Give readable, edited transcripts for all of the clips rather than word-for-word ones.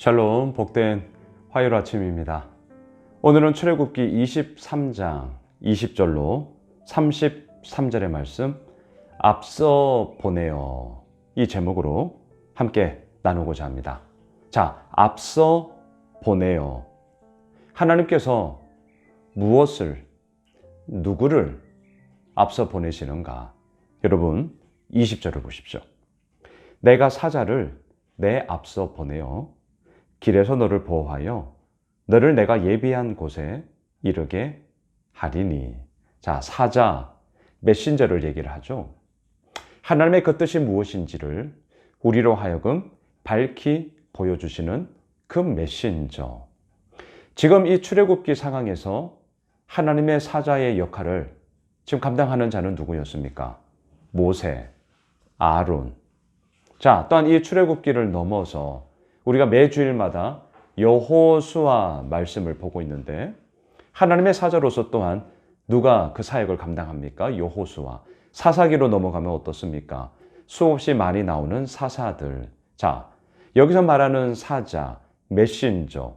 샬롬, 복된 화요일 아침입니다. 오늘은 출애굽기 23장 20절로 33절의 말씀 앞서 보내어 이 제목으로 함께 나누고자 합니다. 자, 앞서 보내어 하나님께서 무엇을, 누구를 앞서 보내시는가? 여러분 20절을 보십시오. 내가 사자를 내 앞서 보내어 길에서 너를 보호하여 너를 내가 예비한 곳에 이르게 하리니. 자, 사자, 메신저를 얘기를 하죠. 하나님의 그 뜻이 무엇인지를 우리로 하여금 밝히 보여주시는 그 메신저. 지금 이 출애굽기 상황에서 하나님의 사자의 역할을 지금 감당하는 자는 누구였습니까? 모세, 아론. 자, 또한 이 출애굽기를 넘어서 우리가 매주일마다 여호수아 말씀을 보고 있는데 하나님의 사자로서 또한 누가 그 사역을 감당합니까? 여호수아. 사사기로 넘어가면 어떻습니까? 수없이 많이 나오는 사사들. 자, 여기서 말하는 사자, 메신저.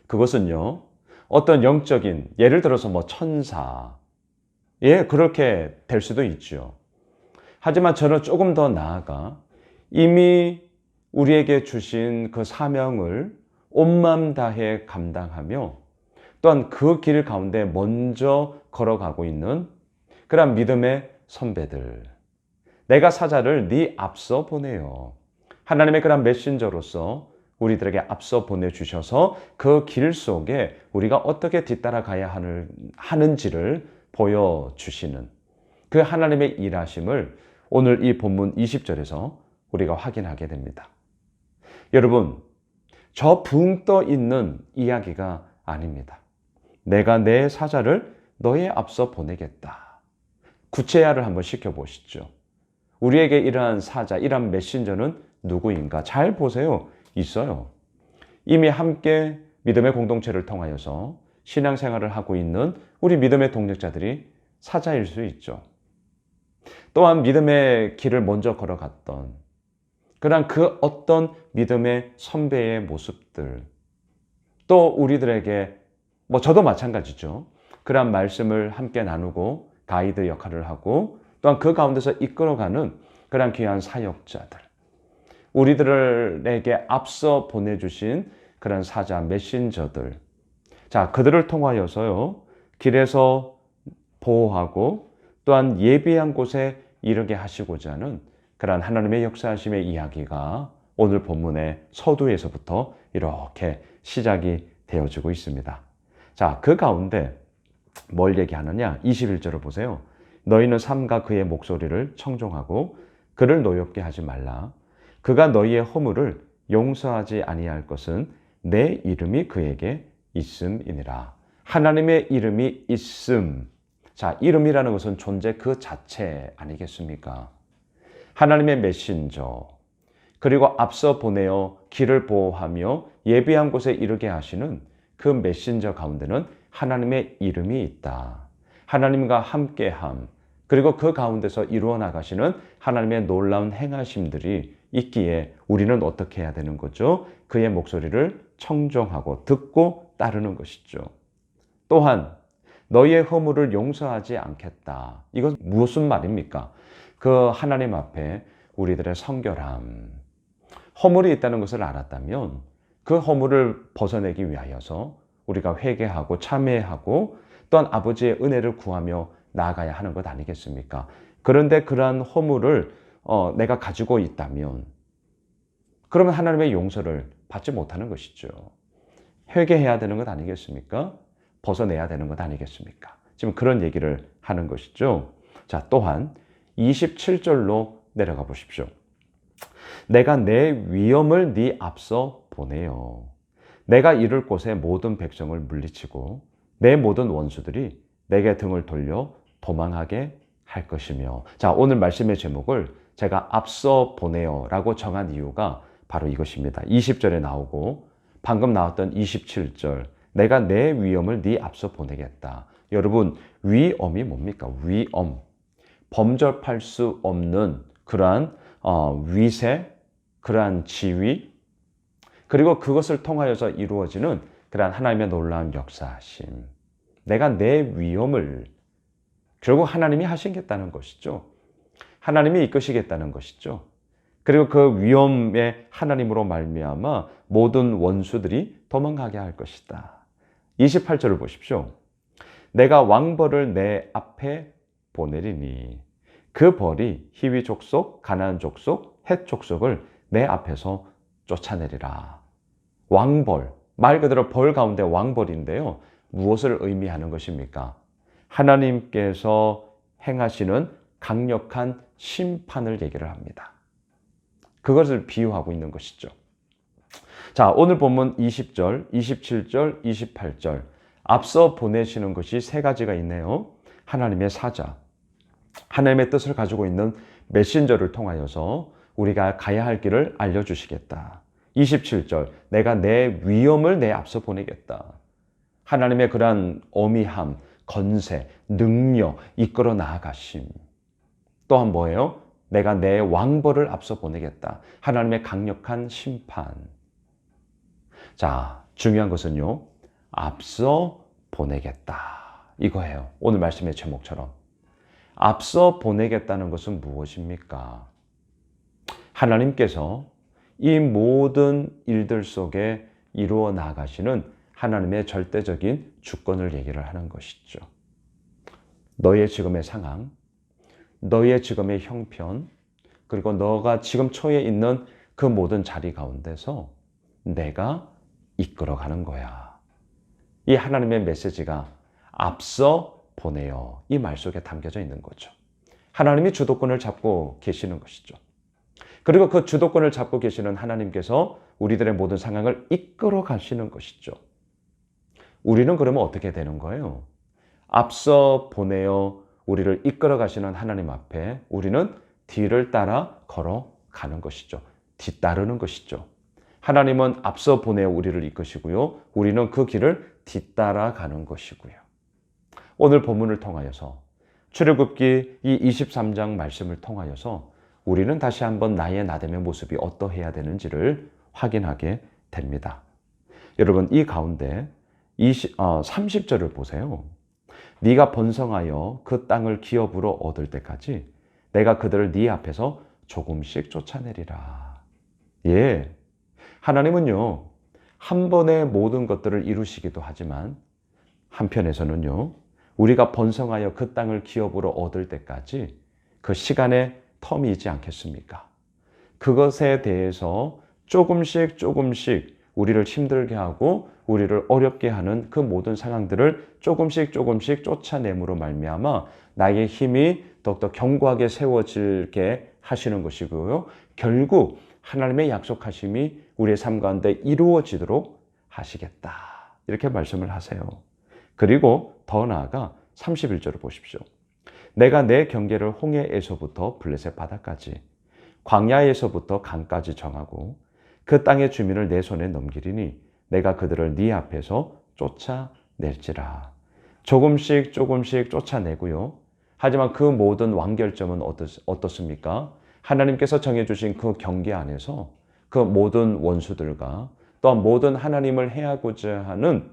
그것은요, 어떤 영적인, 예를 들어서 뭐 천사. 예, 그렇게 될 수도 있죠. 하지만 저는 조금 더 나아가 이미 우리에게 주신 그 사명을 온 마음 다해 감당하며 또한 그 길 가운데 먼저 걸어가고 있는 그런 믿음의 선배들. 내가 사자를 네 앞서 보내요. 하나님의 그런 메신저로서 우리들에게 앞서 보내주셔서 그 길 속에 우리가 어떻게 뒤따라가야 하는지를 보여주시는 그 하나님의 일하심을 오늘 이 본문 20절에서 우리가 확인하게 됩니다. 여러분, 저 붕 떠 있는 이야기가 아닙니다. 내가 내 사자를 너의 앞서 보내겠다. 구체화를 한번 시켜보시죠. 우리에게 이러한 사자, 이러한 메신저는 누구인가? 잘 보세요. 있어요. 이미 함께 믿음의 공동체를 통하여서 신앙생활을 하고 있는 우리 믿음의 동력자들이 사자일 수 있죠. 또한 믿음의 길을 먼저 걸어갔던 그러한 그 어떤 믿음의 선배의 모습들, 또 우리들에게 저도 마찬가지죠. 그러한 말씀을 함께 나누고 가이드 역할을 하고 또한 그 가운데서 이끌어가는 그러한 귀한 사역자들, 우리들에게 앞서 보내주신 그런 사자 메신저들. 자, 그들을 통하여서요, 길에서 보호하고 또한 예비한 곳에 이르게 하시고자 하는 그러한 하나님의 역사하심의 이야기가 오늘 본문의 서두에서부터 이렇게 시작이 되어지고 있습니다. 자, 그 가운데 뭘 얘기하느냐? 21절을 보세요. 너희는 삼가 그의 목소리를 청종하고 그를 노엽게 하지 말라. 그가 너희의 허물을 용서하지 아니할 것은 내 이름이 그에게 있음이니라. 하나님의 이름이 있음. 자, 이름이라는 것은 존재 그 자체 아니겠습니까? 하나님의 메신저, 그리고 앞서 보내어 길을 보호하며 예비한 곳에 이르게 하시는 그 메신저 가운데는 하나님의 이름이 있다. 하나님과 함께함, 그리고 그 가운데서 이루어 나가시는 하나님의 놀라운 행하심들이 있기에 우리는 어떻게 해야 되는 거죠? 그의 목소리를 청종하고 듣고 따르는 것이죠. 또한 너희의 허물을 용서하지 않겠다. 이건 무슨 말입니까? 그 하나님 앞에 우리들의 성결함, 허물이 있다는 것을 알았다면 그 허물을 벗어내기 위하여서 우리가 회개하고 참회하고 또한 아버지의 은혜를 구하며 나아가야 하는 것 아니겠습니까? 그런데 그러한 허물을 내가 가지고 있다면 그러면 하나님의 용서를 받지 못하는 것이죠. 회개해야 되는 것 아니겠습니까? 벗어내야 되는 것 아니겠습니까? 지금 그런 얘기를 하는 것이죠. 자, 또한 27절로 내려가 보십시오. 내가 내 위엄을 네 앞서 보내요. 내가 이룰 곳에 모든 백성을 물리치고 내 모든 원수들이 내게 등을 돌려 도망하게 할 것이며. 자, 오늘 말씀의 제목을 제가 앞서 보내요 라고 정한 이유가 바로 이것입니다. 20절에 나오고 방금 나왔던 27절, 내가 내 위엄을 네 앞서 보내겠다. 여러분, 위엄이 뭡니까? 위엄. 범접할 수 없는 그러한 위세, 그러한 지위, 그리고 그것을 통하여서 이루어지는 그러한 하나님의 놀라운 역사하심. 내가 내 위엄을 결국 하나님이 하시겠다는 것이죠. 하나님이 이끄시겠다는 것이죠. 그리고 그 위엄의 하나님으로 말미암아 모든 원수들이 도망가게 할 것이다. 28절을 보십시오. 내가 왕벌을 내 앞에 보내리니 그 벌이 히위 족속, 가나안 족속, 헷 족속을 내 앞에서 쫓아내리라. 왕벌, 말 그대로 벌 가운데 왕벌인데요. 무엇을 의미하는 것입니까? 하나님께서 행하시는 강력한 심판을 얘기를 합니다. 그것을 비유하고 있는 것이죠. 자, 오늘 본문 20절, 27절, 28절 앞서 보내시는 것이 세 가지가 있네요. 하나님의 사자, 하나님의 뜻을 가지고 있는 메신저를 통하여서 우리가 가야 할 길을 알려주시겠다. 27절, 내가 내 위엄을 내 앞서 보내겠다. 하나님의 그러한 어미함, 건세, 능력, 이끌어 나아가심. 또한 뭐예요? 내가 내 왕벌을 앞서 보내겠다. 하나님의 강력한 심판. 자, 중요한 것은요, 앞서 보내겠다. 이거예요. 오늘 말씀의 제목처럼. 앞서 보내겠다는 것은 무엇입니까? 하나님께서 이 모든 일들 속에 이루어 나가시는 하나님의 절대적인 주권을 얘기를 하는 것이죠. 너의 지금의 상황, 너의 지금의 형편, 그리고 너가 지금 처해 있는 그 모든 자리 가운데서 내가 이끌어가는 거야. 이 하나님의 메시지가 앞서 보내요. 이 말 속에 담겨져 있는 거죠. 하나님이 주도권을 잡고 계시는 것이죠. 그리고 그 주도권을 잡고 계시는 하나님께서 우리들의 모든 상황을 이끌어 가시는 것이죠. 우리는 그러면 어떻게 되는 거예요? 앞서 보내어 우리를 이끌어 가시는 하나님 앞에 우리는 뒤를 따라 걸어가는 것이죠. 뒤따르는 것이죠. 하나님은 앞서 보내어 우리를 이끄시고요. 우리는 그 길을 뒤따라 가는 것이고요. 오늘 본문을 통하여서 출애굽기 이 23장 말씀을 통하여서 우리는 다시 한번 나의 나됨의 모습이 어떠해야 되는지를 확인하게 됩니다. 여러분, 이 가운데 30절을 보세요. 네가 번성하여 그 땅을 기업으로 얻을 때까지 내가 그들을 네 앞에서 조금씩 쫓아내리라. 예, 하나님은요, 한 번에 모든 것들을 이루시기도 하지만 한편에서는요, 우리가 번성하여 그 땅을 기업으로 얻을 때까지 그 시간의 텀이 있지 않겠습니까? 그것에 대해서 조금씩 우리를 힘들게 하고 우리를 어렵게 하는 그 모든 상황들을 조금씩 쫓아냄으로 말미암아 나의 힘이 더욱더 견고하게 세워지게 하시는 것이고요. 결국 하나님의 약속하심이 우리의 삶 가운데 이루어지도록 하시겠다. 이렇게 말씀을 하세요. 그리고 더 나아가 31절을 보십시오. 내가 내 경계를 홍해에서부터 블레셋 바다까지 광야에서부터 강까지 정하고 그 땅의 주민을 내 손에 넘기리니 내가 그들을 네 앞에서 쫓아낼지라. 조금씩 쫓아내고요. 하지만 그 모든 완결점은 어떻습니까? 하나님께서 정해주신 그 경계 안에서 그 모든 원수들과 또한 모든 하나님을 해하고자 하는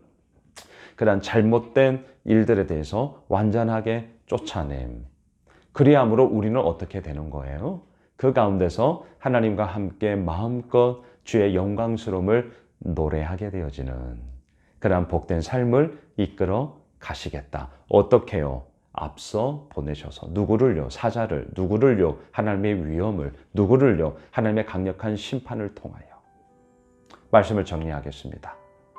그런 잘못된 일들에 대해서 완전하게 쫓아냄. 그리함으로 우리는 어떻게 되는 거예요? 그 가운데서 하나님과 함께 마음껏 주의 영광스러움을 노래하게 되어지는 그러한 복된 삶을 이끌어 가시겠다. 어떻게요? 앞서 보내셔서 누구를요? 사자를, 누구를요? 하나님의 위엄을, 누구를요? 하나님의 강력한 심판을 통하여. 말씀을 정리하겠습니다.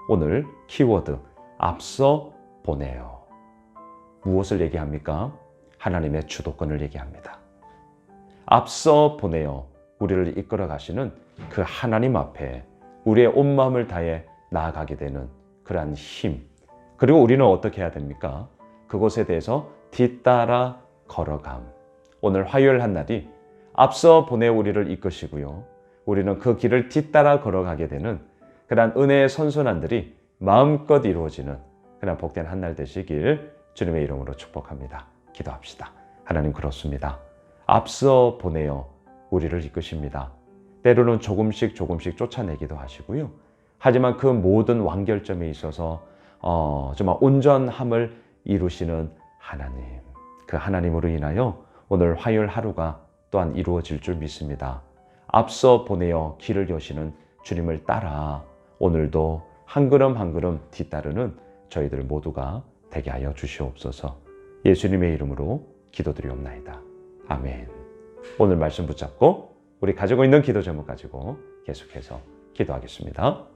오늘 키워드 앞서 보내요. 무엇을 얘기합니까? 하나님의 주도권을 얘기합니다. 앞서 보내어 우리를 이끌어 가시는 그 하나님 앞에 우리의 온 마음을 다해 나아가게 되는 그러한 힘. 그리고 우리는 어떻게 해야 됩니까? 그곳에 대해서 뒤따라 걸어감. 오늘 화요일 한 날이 앞서 보내 우리를 이끄시고요. 우리는 그 길을 뒤따라 걸어가게 되는 그러한 은혜의 선순환들이 마음껏 이루어지는 그러한 복된 한 날 되시길 주님의 이름으로 축복합니다. 기도합시다. 하나님, 그렇습니다. 앞서 보내어 우리를 이끄십니다. 때로는 조금씩 쫓아내기도 하시고요. 하지만 그 모든 완결점에 있어서 정말 온전함을 이루시는 하나님, 그 하나님으로 인하여 오늘 화요일 하루가 또한 이루어질 줄 믿습니다. 앞서 보내어 길을 여시는 주님을 따라 오늘도 한 걸음 한 걸음 뒤따르는 저희들 모두가 되게 하여 주시옵소서. 예수님의 이름으로 기도드리옵나이다. 아멘. 오늘 말씀 붙잡고 우리 가지고 있는 기도 제목 가지고 계속해서 기도하겠습니다.